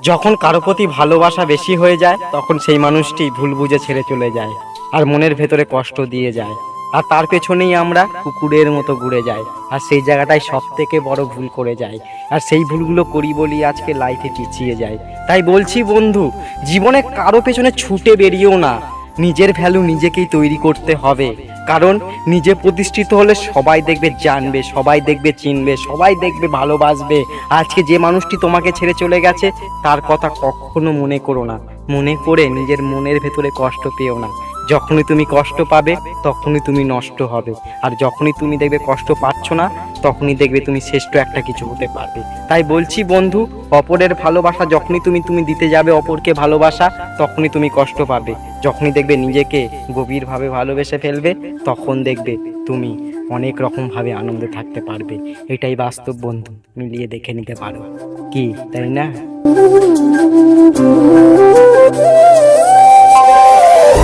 যখন কারো প্রতি ভালোবাসা বেশি হয়ে যায় তখন সেই মানুষটি ভুল বুঝে ছেড়ে চলে যায় আর মনের ভেতরে কষ্ট দিয়ে যায়, আর তার পেছনেই আমরা কুকুরের মতো ঘুরে যাই, আর সেই জায়গাটায় সব থেকে বড় ভুল করে যাই। আর সেই ভুলগুলো করি বলি আজকে লাইফে পিছিয়ে যায়। তাই বলছি বন্ধু, জীবনে কারো পেছনে ছুটে বেরিয়েও না, নিজের ভ্যালু নিজেকেই তৈরি করতে হবে। কারণ নিজে প্রতিষ্ঠিত হলে সবাই দেখবে, জানবে, সবাই দেখবে, চিনবে, সবাই দেখবে, ভালোবাসবে। আজকে যে মানুষটি তোমাকে ছেড়ে চলে গেছে তার কথা কখনো মনে করো না, মনে করে নিজের মনের ভেতরে কষ্ট পেও না। যখনই তুমি কষ্ট পাবে তখনই তুমি নষ্ট হবে, আর যখনই তুমি দেখবে কষ্ট পাচ্ছ না তখনই দেখবে তুমি শ্রেষ্ঠ একটা কিছু হতে পারবে। তাই বলছি বন্ধু, অপরের ভালোবাসা যখনই তুমি দিতে যাবে অপরকে ভালোবাসা, তখনই তুমি কষ্ট পাবে। যখনই দেখবে নিজেকে গভীরভাবে ভালোবেসে ফেলবে তখন দেখবে তুমি অনেক রকমভাবে আনন্দে থাকতে পারবে। এটাই বাস্তব বন্ধু, মিলিয়ে দেখে নিতে পারো, কি তাই না?